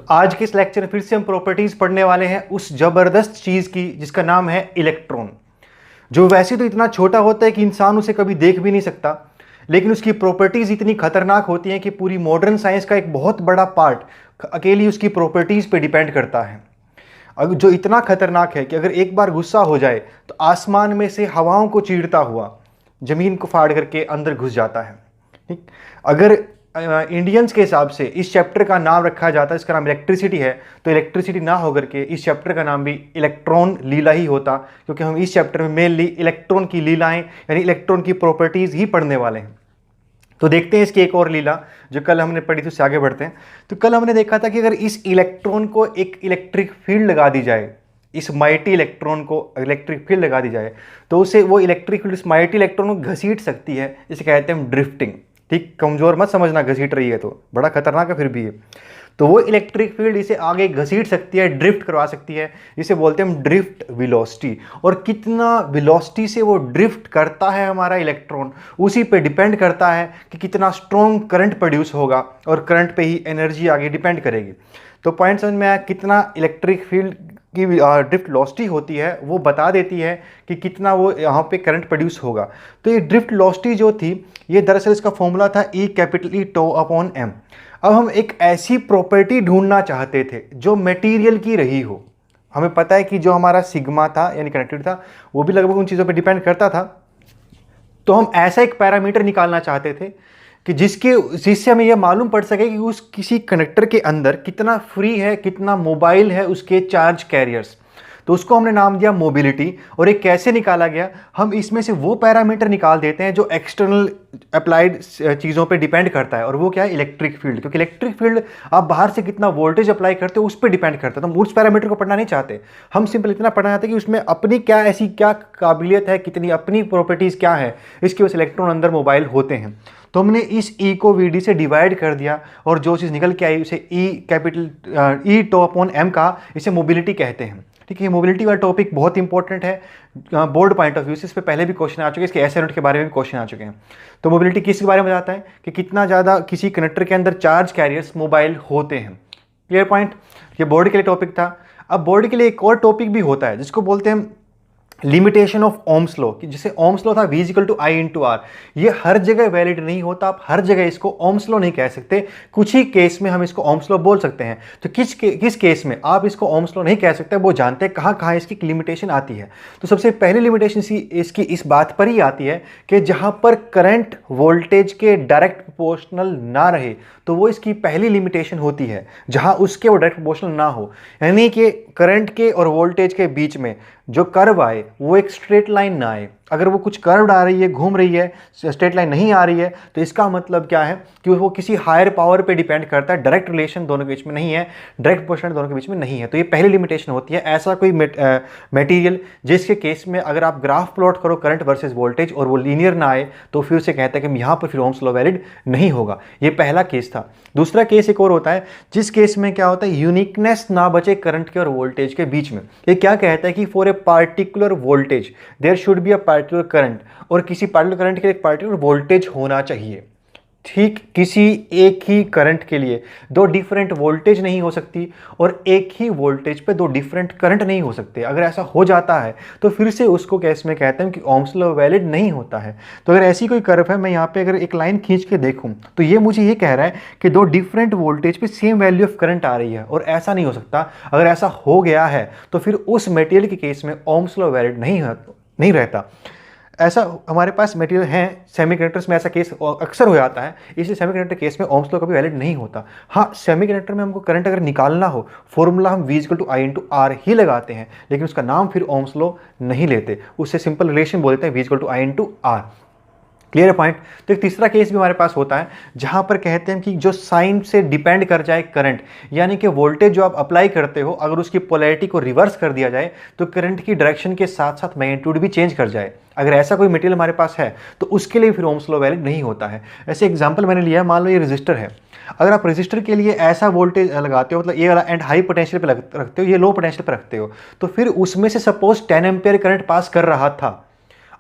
तो आज के इस लेक्चर में फिर से हम प्रॉपर्टीज पढ़ने वाले हैं उस जबरदस्त चीज की जिसका नाम है इलेक्ट्रॉन, जो वैसे तो इतना छोटा होता है कि इंसान उसे कभी देख भी नहीं सकता, लेकिन उसकी प्रॉपर्टीज इतनी खतरनाक होती हैं कि पूरी मॉडर्न साइंस का एक बहुत बड़ा पार्ट अकेली उसकी प्रॉपर्टीज पे डिपेंड करता है। अब जो इतना खतरनाक है कि अगर एक बार गुस्सा हो जाए तो आसमान में से हवाओं को चीरता हुआ जमीन को फाड़ करके अंदर घुस जाता है। ठीक, अगर इंडियंस के हिसाब से इस चैप्टर का नाम रखा जाता है, इसका नाम इलेक्ट्रिसिटी है, तो इलेक्ट्रिसिटी ना होकर के इस चैप्टर का नाम भी इलेक्ट्रॉन लीला ही होता, क्योंकि हम इस चैप्टर में मेनली इलेक्ट्रॉन की लीलाएं यानी इलेक्ट्रॉन की प्रॉपर्टीज ही पढ़ने वाले हैं। तो देखते हैं इसकी एक और लीला जो कल हमने पढ़ी थी, उससे आगे बढ़ते हैं। तो कल हमने देखा था कि अगर इस इलेक्ट्रॉन को एक इलेक्ट्रिक फील्ड लगा दी जाए, इस माइटी इलेक्ट्रॉन को इलेक्ट्रिक फील्ड लगा दी जाए, तो उसे वो इलेक्ट्रिक फील्ड इस माइटी इलेक्ट्रॉन को घसीट सकती है, जिसे कहते हैं हम ड्रिफ्टिंग। ठीक, कमजोर मत समझना, घसीट रही है तो बड़ा खतरनाक है फिर भी है। तो वो इलेक्ट्रिक फील्ड इसे आगे घसीट सकती है, ड्रिफ्ट करवा सकती है, जिसे बोलते हैं हम ड्रिफ्ट वेलोसिटी। और कितना वेलोसिटी से वो ड्रिफ्ट करता है हमारा इलेक्ट्रॉन, उसी पे डिपेंड करता है कि कितना स्ट्रॉन्ग करंट प्रोड्यूस होगा, और करंट पे ही एनर्जी आगे डिपेंड करेगी। तो पॉइंट समझ में आया, कितना इलेक्ट्रिक फील्ड की ड्रिफ्ट वेलोसिटी होती है वो बता देती है कि कितना वो यहाँ पे करंट प्रोड्यूस होगा। तो ये ड्रिफ्ट वेलोसिटी जो थी, ये दरअसल इसका फॉर्मूला था E कैपिटल E टो अपॉन m। अब हम एक ऐसी प्रॉपर्टी ढूंढना चाहते थे जो मटेरियल की रही हो। हमें पता है कि जो हमारा सिग्मा था यानी कनेक्टिविटी था, वो भी लगभग उन चीज़ों पे डिपेंड करता था। तो हम ऐसा एक पैरामीटर निकालना चाहते थे कि जिससे हमें यह मालूम पड़ सके कि उस किसी कनेक्टर के अंदर कितना फ्री है, कितना मोबाइल है उसके चार्ज कैरियर्स। तो उसको हमने नाम दिया मोबिलिटी। और ये कैसे निकाला गया, हम इसमें से वो पैरामीटर निकाल देते हैं जो एक्सटर्नल अप्लाइड चीज़ों पे डिपेंड करता है, और वो क्या है, इलेक्ट्रिक फील्ड। क्योंकि इलेक्ट्रिक फील्ड आप बाहर से कितना वोल्टेज अप्लाई करते हो उस पर डिपेंड करता है। तो हम उस पैरामीटर को पढ़ना नहीं चाहते, हम सिंपल इतना पढ़ना चाहते हैं कि उसमें अपनी क्या ऐसी क्या काबिलियत है, कितनी अपनी प्रॉपर्टीज़ क्या है, इसकी वजह से इलेक्ट्रॉन अंदर मोबाइल होते हैं। तो हमने इस E को VD से डिवाइड कर दिया, और जो चीज़ निकल के आई उसे E कैपिटल E टो अपॉन m का, इसे मोबिलिटी कहते हैं। ठीक है, मोबिलिटी वाला टॉपिक बहुत इंपॉर्टेंट है बोर्ड पॉइंट ऑफ व्यू से। इस पर पहले भी क्वेश्चन आ चुके हैं, इसके ऐसे यूनिट के बारे में भी क्वेश्चन आ चुके हैं। तो मोबिलिटी किसके बारे में बताता है कि कितना ज़्यादा किसी कनेक्टर के अंदर चार्ज कैरियर्स मोबाइल होते हैं। क्लियर पॉइंट, ये बोर्ड के लिए टॉपिक था। अब बोर्ड के लिए एक और टॉपिक भी होता है जिसको बोलते हैं लिमिटेशन ऑफ ओम्स लॉ, कि जिसे ओम्स लॉ था V equal to I into R. ये हर जगह वैलिड नहीं होता, आप हर जगह इसको ओम्स लॉ नहीं कह सकते, कुछ ही केस में हम इसको ओम्स लॉ बोल सकते हैं। तो किस केस में आप इसको ओम्स लॉ नहीं कह सकते, वो जानते हैं कहाँ कहाँ इसकी लिमिटेशन आती है। तो सबसे पहली लिमिटेशन इसकी इस बात पर ही आती है कि जहाँ पर करंट वोल्टेज के डायरेक्ट प्रोपोर्शनल ना रहे, तो वो इसकी पहली लिमिटेशन होती है, जहाँ उसके वो डायरेक्ट प्रोपोर्शनल ना हो। यानी कि करंट के और वोल्टेज के बीच में जो कर्व आए वो एक स्ट्रेट लाइन ना आए। अगर वो कुछ कर्व आ रही है, घूम रही है, स्ट्रेट लाइन नहीं आ रही है, तो इसका मतलब क्या है कि वो किसी हायर पावर पे डिपेंड करता है, डायरेक्ट रिलेशन दोनों के बीच में नहीं है, डायरेक्ट प्रोपोर्शनल दोनों के बीच में नहीं है। तो ये पहली लिमिटेशन होती है। ऐसा कोई मटेरियल जिसके केस में अगर आप ग्राफ प्लॉट करो करंट वर्सेस वोल्टेज और वो लीनियर ना आए, तो फिर से कहते हैं कि यहाँ पर फिर ओम्स लॉ वैलिड नहीं होगा। ये पहला केस था। दूसरा केस एक और होता है, जिस केस में क्या होता है, यूनिकनेस ना बचे करंट के और वोल्टेज के बीच में। ये क्या कहता है कि for a particular voltage there should be a particular current, और किसी पार्टिकुलर करंट के लिए एक पार्टिकुलर वोल्टेज होना चाहिए। ठीक, किसी एक ही करंट के लिए दो डिफरेंट वोल्टेज नहीं हो सकती, और एक ही वोल्टेज पे दो डिफरेंट करंट नहीं हो सकते। अगर ऐसा हो जाता है तो फिर से उसको केस में कहते हैं कि ओम्स लॉ वैलिड नहीं होता है। तो अगर ऐसी कोई कर्व है, मैं यहाँ पे अगर एक लाइन खींच के देखूँ तो ये मुझे ये कह रहा है कि दो डिफरेंट वोल्टेज पे सेम वैल्यू ऑफ करंट आ रही है, और ऐसा नहीं हो सकता। अगर ऐसा हो गया है तो फिर उस मटेरियल के केस में ओम्स लॉ वैलिड नहीं रहता। ऐसा हमारे पास मटेरियल हैं, सेमीकंडक्टर्स में ऐसा केस अक्सर हो जाता है, इसलिए सेमीकंडक्टर केस में ओम्स लॉ कभी वैलिड नहीं होता। हाँ, सेमीकंडक्टर में हमको करंट अगर निकालना हो, फॉर्मूला हम V equal to I into r ही लगाते हैं, लेकिन उसका नाम फिर ओम्स लॉ नहीं लेते, उससे सिंपल रिलेशन बोलते हैं V equal to I into R. Clear point. तो एक तीसरा केस भी हमारे पास होता है, जहां पर कहते हैं कि जो साइन से डिपेंड कर जाए करंट, यानी कि वोल्टेज जो आप अप्लाई करते हो अगर उसकी पोलैरिटी को रिवर्स कर दिया जाए तो करंट की डायरेक्शन के साथ साथ मैग्नीट्यूड भी चेंज कर जाए। अगर ऐसा कोई मटेरियल हमारे पास है तो उसके लिए फिर ओम्स लॉ वैलिड नहीं होता है। ऐसे एग्जाम्पल मैंने लिया है, मान लो ये रजिस्टर है। अगर आप रजिस्टर के लिए ऐसा वोल्टेज लगाते हो, मतलब ये वाला एंड हाई पोटेंशियल पे रखते हो, ये लो पोटेंशियल पे रखते हो, तो फिर उसमें से सपोज 10 एम्पियर करंट पास कर रहा था,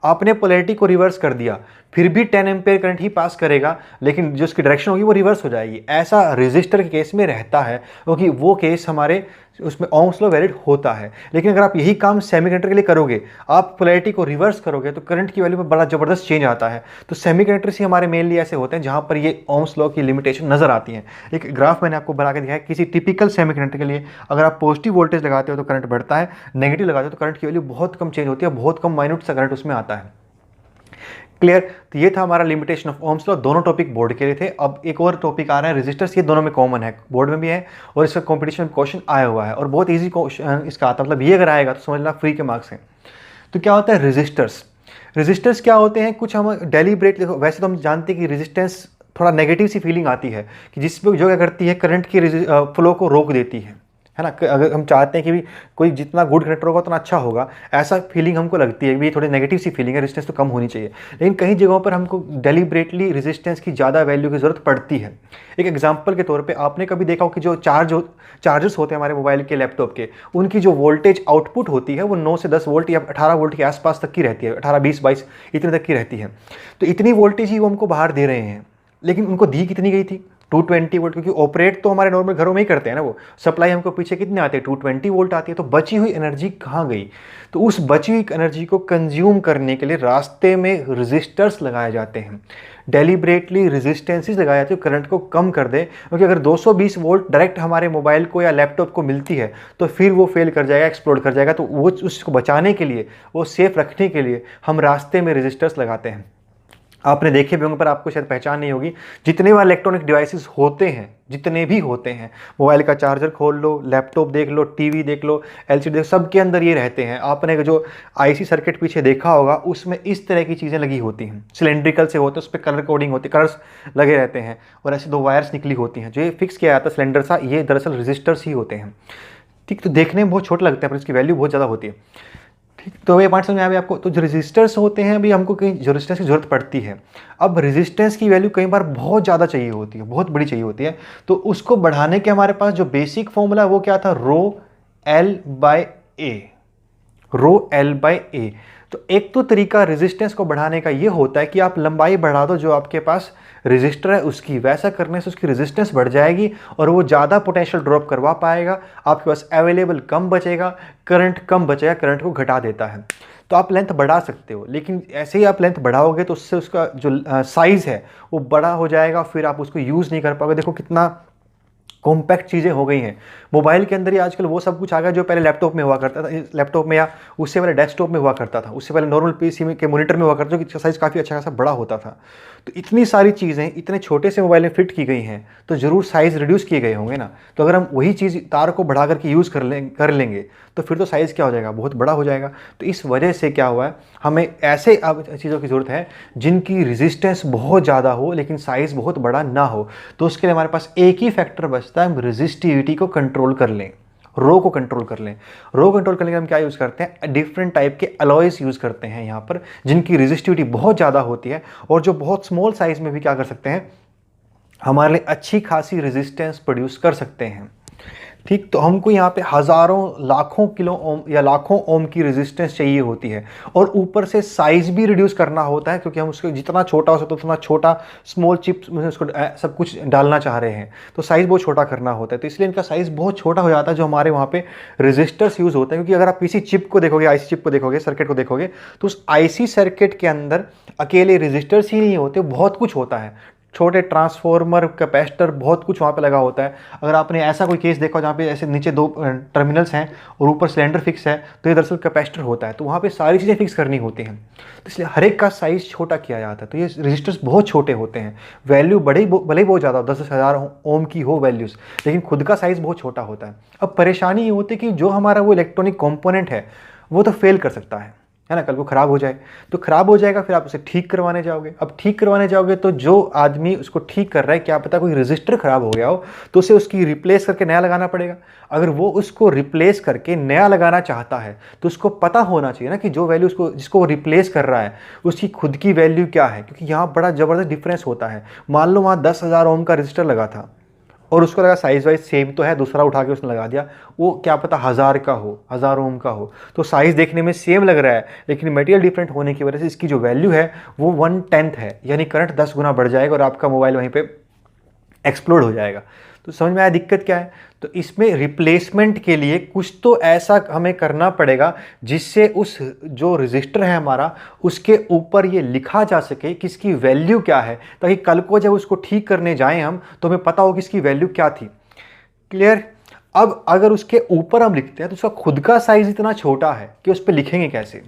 आपने पोलैरिटी को रिवर्स कर दिया, फिर भी 10 एम्पेयर करंट ही पास करेगा, लेकिन जो उसकी डायरेक्शन होगी वो रिवर्स हो जाएगी। ऐसा रेजिस्टर के केस में रहता है, क्योंकि वो केस हमारे उसमें ओम्स लॉ वैलिड होता है। लेकिन अगर आप यही काम सेमीकंडक्टर के लिए करोगे, आप पोलैरिटी को रिवर्स करोगे, तो करंट की वैल्यू में बड़ा जबरदस्त चेंज आता है। तो सेमीकंडक्टर्स ही हमारे मेनली ऐसे होते हैं जहां पर ये ओम्स लॉ की लिमिटेशन नजर आती है। एक ग्राफ मैंने आपको बना के दिखाया, किसी टिपिकल सेमीकंडक्टर के लिए अगर आप पॉजिटिव वोल्टेज लगाते हो तो करंट बढ़ता है, नेगेटिव लगाते हो तो करंट की वैल्यू बहुत कम चेंज होती है, बहुत कम माइन्यूट सा करंट उसमें आता है। क्लियर? तो ये था हमारा लिमिटेशन ऑफ ओम्स लॉ। दोनों टॉपिक बोर्ड के लिए थे। अब एक और टॉपिक आ रहा है रेजिस्टर्स। ये दोनों में कॉमन है, बोर्ड में भी है और इसका कॉम्पिटिशन क्वेश्चन आया हुआ है और बहुत ईजी क्वेश्चन इसका आता है। मतलब ये अगर आएगा तो समझना फ्री के मार्क्स हैं। तो क्या होता है रेजिस्टर्स? रेजिस्टर्स क्या होते हैं? कुछ हम डेलीब्रेट, देखो वैसे तो हम जानते हैं कि रेजिस्टेंस थोड़ा नेगेटिव सी फीलिंग आती है कि जिसमें जो क्या करती है, करंट की फ्लो को रोक देती है ना। अगर हम चाहते हैं कि भी कोई जितना गुड कंडक्टर होगा उतना अच्छा होगा, ऐसा फीलिंग हमको लगती है कि ये थोड़ी नेगेटिव सी फीलिंग है, रेजिस्टेंस तो कम होनी चाहिए। लेकिन कई जगहों पर हमको डेलिब्रेटली रेजिस्टेंस की ज़्यादा वैल्यू की ज़रूरत पड़ती है। एक एग्जांपल के तौर पे आपने कभी देखा हो कि जो चार्जर्स होते हैं हमारे मोबाइल के, लैपटॉप के, उनकी जो वोल्टेज आउटपुट होती है वो 9 से 10 वोल्ट या 18 वोल्ट के आसपास तक की रहती है, 18, 20, 22 इतने तक की रहती है। तो इतनी वोल्टेज ही वो हमको बाहर दे रहे हैं, लेकिन उनको दी कितनी गई थी? 220 वोल्ट, क्योंकि ऑपरेट तो हमारे नॉर्मल घरों में ही करते हैं ना, वो सप्लाई हमको पीछे कितने आते हैं? 220 वोल्ट आती है। तो बची हुई एनर्जी कहाँ गई? तो उस बची हुई एनर्जी को कंज्यूम करने के लिए रास्ते में रेजिस्टर्स लगाए जाते हैं, डेलिब्रेटली रेजिस्टेंसेस लगाए जाते हैं, करंट को कम कर दे। क्योंकि अगर 220 वोल्ट डायरेक्ट हमारे मोबाइल को या लैपटॉप को मिलती है तो फिर वो फेल कर जाएगा, एक्सप्लोड कर जाएगा। तो वो उसको बचाने के लिए, वो सेफ रखने के लिए हम रास्ते में रेजिस्टर्स लगाते हैं। आपने देखे भी होंगे पर आपको शायद पहचान नहीं होगी। जितने भी इलेक्ट्रॉनिक डिवाइसेस होते हैं, जितने भी होते हैं, मोबाइल का चार्जर खोल लो, लैपटॉप देख लो, टीवी देख लो, एलसीडी देख, सब के अंदर ये रहते हैं। आपने जो आईसी सर्किट पीछे देखा होगा उसमें इस तरह की चीज़ें लगी होती हैं, सिलेंड्रिकल से होते हैं, उस पर कलर कोडिंग होती है, कलर्स लगे रहते हैं और ऐसे 2 वायर्स निकली होती हैं। जो ये फिक्स किया जाता है सिलेंडर सा, ये दरअसल रजिस्टर्स ही होते हैं। ठीक, तो देखने में बहुत छोटे लगते हैं पर इसकी वैल्यू बहुत ज़्यादा होती है। ठीक, तो ये पॉइंट समझ में आया आपको? तो जो रेजिस्टर्स होते हैं, अभी हमको कहीं रेजिस्टेंस की जरूरत पड़ती है। अब रेजिस्टेंस की वैल्यू कई बार बहुत ज़्यादा चाहिए होती है, बहुत बड़ी चाहिए होती है। तो उसको बढ़ाने के हमारे पास जो बेसिक फॉर्मूला है वो क्या था? Rho l by a, rho l by a. तो एक तो तरीका रेजिस्टेंस को बढ़ाने का ये होता है कि आप लंबाई बढ़ा दो जो आपके पास रेजिस्टर है उसकी। वैसा करने से उसकी रेजिस्टेंस बढ़ जाएगी और वो ज़्यादा पोटेंशियल ड्रॉप करवा पाएगा, आपके पास अवेलेबल कम बचेगा, करंट कम बचेगा, करंट को घटा देता है। तो आप लेंथ बढ़ा सकते हो, लेकिन ऐसे ही आप लेंथ बढ़ाओगे तो उससे उसका जो साइज़ है वो बड़ा हो जाएगा, फिर आप उसको यूज़ नहीं कर पाओगे। देखो कितना कॉम्पैक्ट चीज़ें हो गई हैं मोबाइल के अंदर ही आजकल। वो सब कुछ आ गया जो पहले लैपटॉप में हुआ करता था, लैपटॉप में या उससे पहले डेस्कटॉप में हुआ करता था, उससे पहले नॉर्मल पीसी के मॉनिटर में हुआ करता था, जो कि साइज़ काफ़ी अच्छा खासा बड़ा होता था। तो इतनी सारी चीज़ें इतने छोटे से मोबाइल में फिट की गई हैं तो ज़रूर साइज़ रिड्यूस किए गए होंगे ना। तो अगर हम वही चीज़ तार को बढ़ा करके यूज़ कर लेंगे तो फिर तो साइज़ क्या हो जाएगा? बहुत बड़ा हो जाएगा। तो इस वजह से क्या हुआ है, हमें ऐसे अब चीज़ों की ज़रूरत है जिनकी रेजिस्टेंस बहुत ज़्यादा हो लेकिन साइज़ बहुत बड़ा ना हो। तो उसके लिए हमारे पास एक ही फैक्टर बचता है, हम रेजिस्टिविटी को कंट्रोल कर लें, रो को कंट्रोल कर लें। रो कंट्रोल करने के लिए हम क्या यूज़ करते हैं? डिफरेंट टाइप के अलॉयज यूज़ करते हैं यहाँ पर, जिनकी रेजिस्टिविटी बहुत ज़्यादा होती है और जो बहुत स्मॉल साइज़ में भी क्या कर सकते हैं, हमारे लिए अच्छी खासी रेजिस्टेंस प्रोड्यूस कर सकते हैं। ठीक, तो हमको यहाँ पे हज़ारों लाखों किलो ओम या लाखों ओम की रेजिस्टेंस चाहिए होती है और ऊपर से साइज़ भी रिड्यूस करना होता है, क्योंकि हम उसको जितना छोटा हो सकता है उतना छोटा स्मॉल चिप्स में उसको सब कुछ डालना चाह रहे हैं, तो साइज़ बहुत छोटा करना होता है। तो इसलिए इनका साइज़ बहुत छोटा हो जाता है जो हमारे वहाँ पे रेजिस्टर्स यूज़ होते हैं। क्योंकि अगर आप किसी चिप को देखोगे, आईसी चिप को देखोगे, सर्किट को देखोगे, तो उस आईसी सर्किट के अंदर अकेले रेजिस्टर्स ही नहीं होते, बहुत कुछ होता है। छोटे ट्रांसफॉर्मर, कैपेसिटर, बहुत कुछ वहाँ पे लगा होता है। अगर आपने ऐसा कोई केस देखा जहाँ पे ऐसे नीचे 2 टर्मिनल्स हैं और ऊपर सिलेंडर फिक्स है, तो ये दरअसल कैपेसिटर होता है। तो वहाँ पे सारी चीज़ें फिक्स करनी होती हैं, तो इसलिए हर एक का साइज़ छोटा किया जाता है। तो ये रजिस्टर्स बहुत छोटे होते हैं, वैल्यू भले ही बहुत ज़्यादा हो, 10,000 ओम की हो वैल्यूज़, लेकिन खुद का साइज़ बहुत छोटा होता है। अब परेशानी ये होती है कि जो हमारा वो इलेक्ट्रॉनिक कॉम्पोनेंट है वो तो फेल कर सकता है ना, कल को ख़राब हो जाए तो ख़राब हो जाएगा, फिर आप उसे ठीक करवाने जाओगे। अब ठीक करवाने जाओगे तो जो आदमी उसको ठीक कर रहा है, क्या पता कोई रजिस्टर ख़राब हो गया हो तो उसे उसकी रिप्लेस करके नया लगाना पड़ेगा। अगर वो उसको रिप्लेस करके नया लगाना चाहता है तो उसको पता होना चाहिए ना कि जो वैल्यू उसको जिसको वो रिप्लेस कर रहा है उसकी खुद की वैल्यू क्या है, क्योंकि यहाँ बड़ा ज़बरदस्त डिफरेंस होता है। मान लो वहाँ 10,000 ओम का रजिस्टर लगा था और उसको लगा साइज वाइज सेम तो है, दूसरा उठा के उसने लगा दिया, वो क्या पता 1000 का हो, 1000 ओम का हो, तो साइज़ देखने में सेम लग रहा है, लेकिन मटेरियल डिफरेंट होने की वजह से इसकी जो वैल्यू है वो 1/10 है, यानी करंट 10 गुना बढ़ जाएगा और आपका मोबाइल वहीं पे एक्सप्लोड हो जाएगा। तो समझ में आया दिक्कत क्या है। तो इसमें रिप्लेसमेंट के लिए कुछ तो ऐसा हमें करना पड़ेगा जिससे उस जो रजिस्टर है हमारा, उसके ऊपर ये लिखा जा सके कि इसकी वैल्यू क्या है, ताकि कल को जब उसको ठीक करने जाएं हम तो हमें पता हो कि इसकी वैल्यू क्या थी। क्लियर। अब अगर उसके ऊपर हम लिखते हैं तो उसका खुद का साइज इतना छोटा है कि उस पर लिखेंगे कैसे,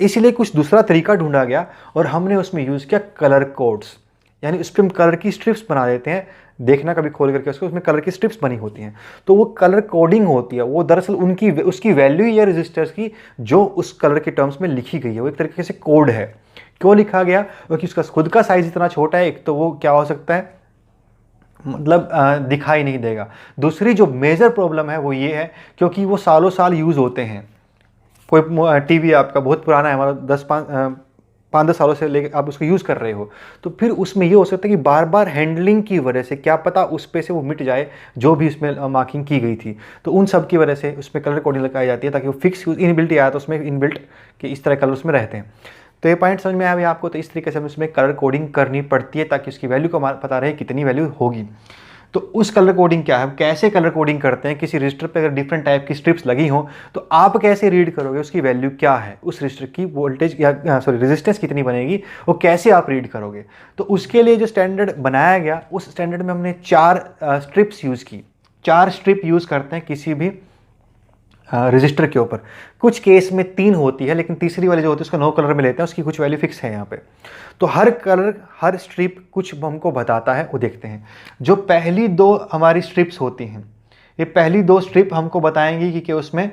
इसलिए कुछ दूसरा तरीका ढूंढा गया और हमने उसमें यूज़ किया कलर कोड्स, यानी उस पर हम कलर की स्ट्रिप्स बना देते हैं। देखना कभी खोल करके उसको, उसमें कलर की स्ट्रिप्स बनी होती हैं, तो वो कलर कोडिंग होती है, वो दरअसल उसकी वैल्यू या रजिस्टर्स की जो उस कलर के टर्म्स में लिखी गई है, वो एक तरीके से कोड है। क्यों लिखा गया, क्योंकि उसका खुद का साइज इतना छोटा है, एक तो वो क्या हो सकता है, मतलब दिखाई नहीं देगा। दूसरी जो मेजर प्रॉब्लम है वो ये है क्योंकि वो सालों साल यूज़ होते हैं। कोई टीवी आपका बहुत पुराना है, हमारा 5-10 सालों से लेकर आप उसको यूज़ कर रहे हो, तो फिर उसमें ये हो सकता है कि बार बार हैंडलिंग की वजह से क्या पता उस पे से वो मिट जाए जो भी उसमें मार्किंग की गई थी, तो उन सब की वजह से उसमें कलर कोडिंग लगाई जाती है ताकि वो फिक्स इनबिल्ट आया तो उसमें इनबिल्ट के इस तरह कलर उसमें रहते हैं। तो ये पॉइंट समझ में आया भाई आपको। तो इस तरीके से हमें उसमें कलर कोडिंग करनी पड़ती है ताकि उसकी वैल्यू को पता रहे कितनी वैल्यू होगी। तो उस कलर कोडिंग क्या है, कैसे कलर कोडिंग करते हैं, किसी रजिस्टर पे अगर डिफरेंट टाइप की स्ट्रिप्स लगी हो तो आप कैसे रीड करोगे उसकी वैल्यू क्या है, उस रजिस्टर की वोल्टेज या रेजिस्टेंस कितनी बनेगी, वो कैसे आप रीड करोगे। तो उसके लिए जो स्टैंडर्ड बनाया गया, उस स्टैंडर्ड में हमने 4 स्ट्रिप्स यूज़ की। 4 स्ट्रिप यूज़ करते हैं किसी भी रजिस्टर के ऊपर। कुछ केस में 3 होती है, लेकिन तीसरी वाली जो होती है उसका नो कलर में लेते हैं, उसकी कुछ वैल्यू फिक्स है यहाँ पे। तो हर कलर, हर स्ट्रिप कुछ हमको बताता है, वो देखते हैं। जो पहली 2 हमारी स्ट्रिप्स होती हैं, ये पहली 2 स्ट्रिप हमको बताएंगी कि उसमें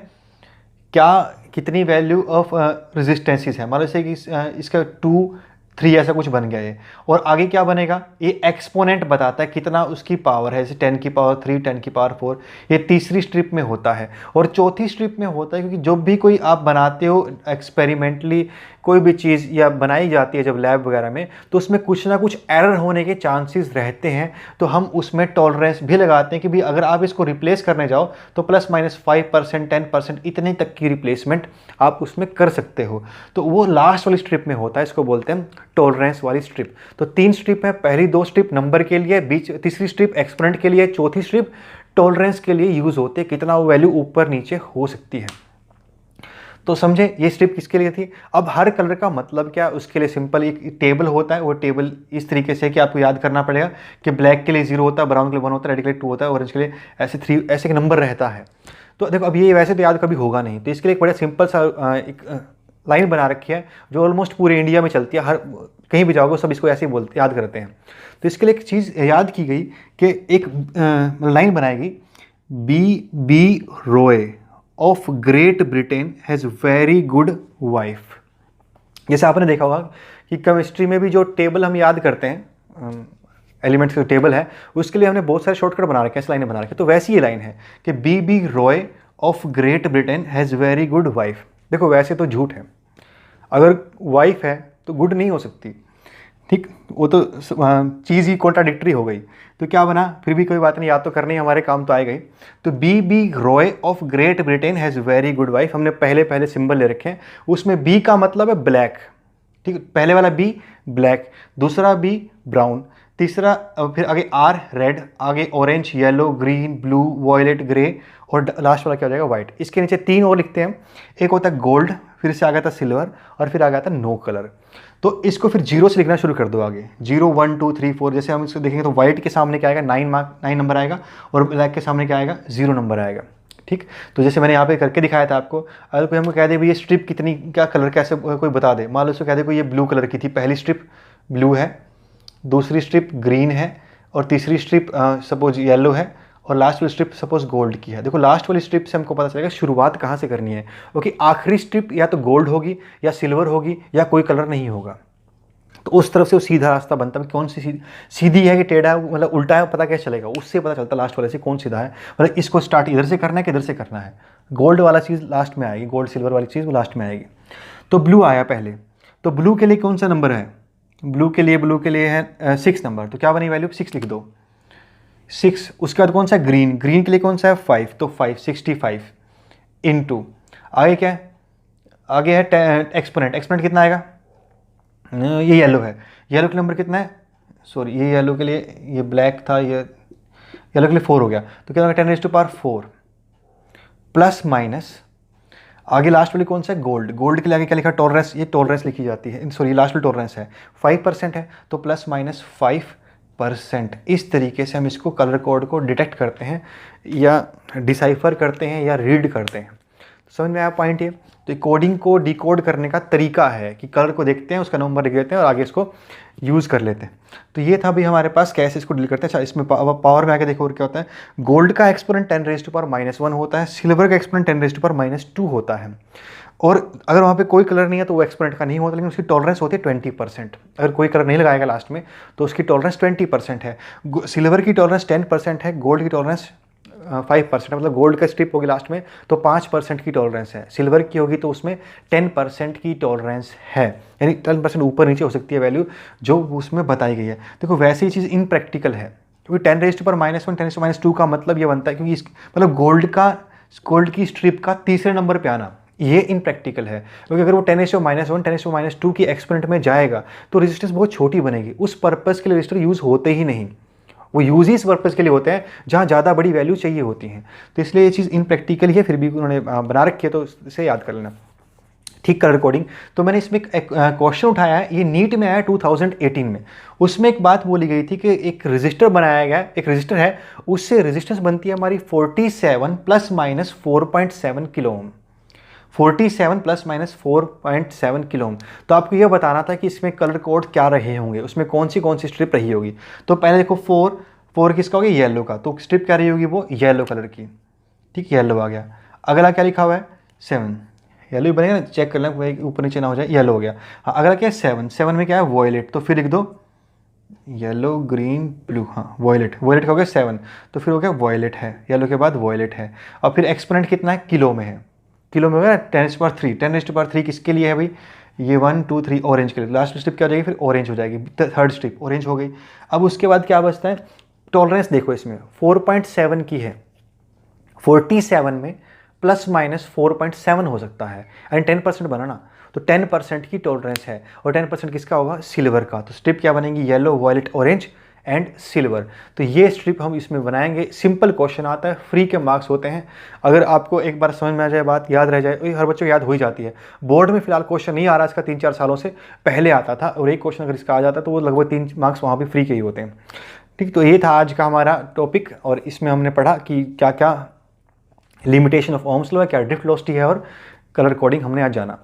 क्या कितनी वैल्यू ऑफ रेजिस्टेंसेस है। मान लो जैसे कि इसका 2, 3 ऐसा कुछ बन गया है, और आगे क्या बनेगा, ये एक्सपोनेंट बताता है कितना उसकी पावर है, जैसे 10 की पावर 3, 10 की पावर 4। ये तीसरी स्ट्रिप में होता है, और चौथी स्ट्रिप में होता है, क्योंकि जब भी कोई आप बनाते हो एक्सपेरिमेंटली कोई भी चीज़ या बनाई जाती है जब लैब वगैरह में, तो उसमें कुछ ना कुछ एरर होने के चांसेस रहते हैं, तो हम उसमें टॉलरेंस भी लगाते हैं कि भी अगर आप इसको रिप्लेस करने जाओ तो ±5%, 10% इतने तक की रिप्लेसमेंट आप उसमें कर सकते हो। तो वो लास्ट वाली स्ट्रिप में होता है, इसको बोलते हैं टॉलरेंस वाली स्ट्रिप। तो 3 स्ट्रिप है, पहली 2 स्ट्रिप नंबर के लिए, बीच तीसरी स्ट्रिप एक्सपोनेंट के लिए, चौथी स्ट्रिप टॉलरेंस के लिए यूज़ होती है, कितना वो वैल्यू ऊपर नीचे हो सकती है। तो समझे ये स्ट्रिप किसके लिए थी। अब हर कलर का मतलब क्या, उसके लिए सिंपल एक टेबल होता है। वो टेबल इस तरीके से कि आपको याद करना पड़ेगा कि ब्लैक के लिए 0 होता है, ब्राउन के लिए 1 होता है, रेड के लिए 2 होता है, ऑरेंज के लिए ऐसे 3, ऐसे एक नंबर रहता है। तो देखो अब ये वैसे तो याद कभी होगा नहीं, तो इसके लिए एक बड़ा सिंपल सा एक लाइन बना रखी है जो ऑलमोस्ट पूरे इंडिया में चलती है, हर कहीं भी जाओगे सब इसको ऐसे ही बोलते याद करते हैं। तो इसके लिए एक चीज़ याद की गई कि एक लाइन बनाएगी, B Roy of Great Britain has very good wife. जैसे आपने देखा होगा कि केमिस्ट्री में भी जो टेबल हम याद करते हैं, एलिमेंट्स का टेबल है, उसके लिए हमने बहुत सारे शॉर्टकट बना रखे हैं, ऐसी लाइनें बना रखी है। तो वैसी ये लाइन है कि B Roy of Great Britain has very good wife. देखो वैसे तो झूठ है, अगर वाइफ है तो गुड नहीं हो सकती, ठीक, वो तो चीज़ ही कॉन्ट्राडिक्टरी हो गई। तो क्या बना, फिर भी कोई बात नहीं, याद तो करनी हमारे काम तो आएगा ही। तो B Roy of Great Britain has very good wife, हमने पहले सिंबल ले रखे हैं। उसमें बी का मतलब है ब्लैक, ठीक, पहले वाला बी ब्लैक, दूसरा बी ब्राउन, तीसरा फिर आगे आर रेड, आगे orange, yellow, green, blue, violet, grey, और लास्ट वाला क्या हो जाएगा वाइट। इसके नीचे 3 और लिखते हैं, एक होता है गोल्ड, फिर से आ गया था सिल्वर, और फिर आ गया था नो कलर। तो इसको फिर 0 से लिखना शुरू कर दो आगे, 0, 1, 2, 3, 4। जैसे हम इसको देखेंगे तो वाइट के सामने क्या आएगा, 9 नंबर आएगा, और ब्लैक के सामने क्या आएगा, 0 नंबर आएगा, ठीक। तो जैसे मैंने यहाँ पे करके दिखाया था आपको। अगर कोई हमको कह दे भाई ये स्ट्रिप कितनी, क्या कलर कैसे कोई बता दे, मान लो उसको कह दे कोई ये ब्लू कलर की थी, पहली स्ट्रिप ब्लू है, दूसरी स्ट्रिप ग्रीन है, और तीसरी स्ट्रिप सपोज येलो है, और लास्ट वाली स्ट्रिप सपोज गोल्ड की है। देखो लास्ट वाली स्ट्रिप से हमको पता चलेगा शुरुआत कहाँ से करनी है, क्योंकि आखिरी स्ट्रिप या तो गोल्ड होगी या सिल्वर होगी या कोई कलर नहीं होगा। तो उस तरफ से वो सीधा रास्ता बनता है, कौन सी सीधी है कि टेढ़ा है, मतलब उल्टा है, पता कैसे चलेगा, उससे पता चलता लास्ट वाले से कौन सीधा है, मतलब इसको स्टार्ट इधर से करना है कि इधर से करना है। गोल्ड वाला चीज़ लास्ट में आएगी, गोल्ड सिल्वर वाली चीज़ वो लास्ट में आएगी। तो ब्लू आया पहले, तो ब्लू के लिए कौन सा नंबर है, ब्लू के लिए है 6 नंबर। तो क्या बनी वैल्यू, 6 लिख दो, 6, उसके बाद कौन सा ग्रीन, ग्रीन के लिए कौन सा है 5, तो 565 इंटू आगे क्या है, आगे है एक्सपोनेंट, एक्सपोनेंट कितना आएगा, ये येलो है, येलो के नंबर कितना है, सॉरी ये येलो के लिए, ये ब्लैक था, ये येलो के लिए 4 हो गया, तो क्या होगा 10⁴ प्लस माइनस आगे लास्ट वाली कौन सा है गोल्ड, गोल्ड के लिए आगे क्या लिखा टॉलरेंस, ये टॉलरेंस लिखी जाती है, सॉरी लास्ट वाली टॉलरेंस है 5% है, तो प्लस माइनस 5%। इस तरीके से हम इसको कलर कोड को डिटेक्ट करते हैं या डिसाइफर करते हैं या रीड करते हैं। समझ में आया पॉइंट ये। तो कोडिंग को डिकोड करने का तरीका है कि कलर को देखते हैं, उसका नंबर लिख देते हैं और आगे इसको यूज़ कर लेते हैं। तो ये था भाई हमारे पास कैसे इसको डील करते हैं। अच्छा इसमें पावर में आके देखो और क्या होता है, गोल्ड का एक्सपोनेंट 10⁻⁻1 होता है, सिल्वर का एक्सपोनेंट 10⁻⁻2 होता है। और अगर वहाँ पे कोई कलर नहीं है तो वो एक्सपोनेंट का नहीं होता, लेकिन उसकी टॉलरेंस होती है 20%। अगर कोई कलर नहीं लगाएगा लास्ट में तो उसकी टॉलरेंस 20% है। सिल्वर की टॉलरेंस 10% है, गोल्ड की टॉलरेंस 5%, मतलब गोल्ड का स्ट्रिप होगी लास्ट में तो 5% की टॉलरेंस है, सिल्वर की होगी तो उसमें 10% की टॉलरेंस है, यानी 10% ऊपर नीचे हो सकती है वैल्यू जो उसमें बताई गई है। देखो वैसे ही चीज़ इन प्रैक्टिकल है, क्योंकि 10⁻⁻1 10⁻2 का मतलब ये बनता है क्योंकि मतलब गोल्ड की स्ट्रिप का तीसरे नंबर पे आना, ये इन प्रैक्टिकल है। क्योंकि अगर वो 10⁻1 10⁻2 की एक्सपोनेंट में जाएगा तो रेजिस्टेंस बहुत छोटी बनेगी, उस पर्पज़ के लिए रजिस्टर यूज़ होते ही नहीं, वो यूज ही इस पर्पज़ के लिए होते हैं जहाँ ज़्यादा बड़ी वैल्यू चाहिए होती हैं। तो इसलिए ये चीज़ इन प्रैक्टिकल ही है, फिर भी उन्होंने बना रखी है तो इसे याद कर लेना। ठीक, कलर कोडिंग। तो मैंने इसमें एक क्वेश्चन उठाया है, ये नीट में आया 2018 में। उसमें एक बात बोली गई थी कि एक रजिस्टर बनाया गया, एक रजिस्टर है, उससे रेजिस्टेंस बनती है हमारी 47 ± 4.7 किलो ओम, 47 ± 4.7 किलो ओम। तो आपको यह बताना था कि इसमें कलर कोड क्या रहे होंगे, उसमें कौन सी स्ट्रिप रही होगी। तो पहले देखो 4 किसका हो गया, येलो का, तो स्ट्रिप क्या रही होगी, वो येलो कलर की। ठीक, येलो आ गया। अगला क्या लिखा हुआ है 7, येलो ही बनेगा ना, चेक कर लें ऊपर नीचे ना हो जाए, येलो हो गया। हाँ, अगला क्या है 7 में क्या है वॉयलेट, तो फिर लिख दो येलो ग्रीन ब्लू, हाँ वॉयलेट, वॉयलेट का हो गया 7, तो फिर हो गया वॉयलेट है, येलो के बाद वॉयलेट है। और फिर एक्सपोनेंट कितना है, किलो में है, किलो में होगा 10⁻3, 10⁻3 किसके लिए है भाई, ये 1 2 3 ऑरेंज के लिए। लास्ट स्ट्रिप क्या हो जाएगी, फिर ऑरेंज हो जाएगी, थर्ड स्ट्रिप ऑरेंज हो गई। अब उसके बाद क्या बचता है, टॉलरेंस देखो इसमें 4.7 की है, 47 में प्लस माइनस 4.7 हो सकता है, एंड 10% बना ना, तो 10% की टॉलरेंस है। और 10% किसका होगा, सिल्वर का। तो स्ट्रिप क्या बनेगी, yellow violet orange and silver. तो ये स्ट्रिप हम इसमें बनाएंगे। सिंपल क्वेश्चन आता है, फ्री के मार्क्स होते हैं। अगर आपको एक बार समझ में आ जाए, बात याद रह जाए, हर बच्चों को याद हो ही जाती है। बोर्ड में फिलहाल क्वेश्चन नहीं आ रहा इसका, 3-4 सालों से पहले आता था, और एक क्वेश्चन अगर इसका आ जाता तो वो लगभग 3 मार्क्स वहाँ भी फ्री के ही होते हैं। ठीक, तो ये था आज का हमारा टॉपिक, और इसमें हमने पढ़ा कि क्या क्या लिमिटेशन ऑफ ओम्स लॉ है, क्या ड्रिफ्ट वेलोसिटी है, और कलर कोडिंग हमने आज जाना।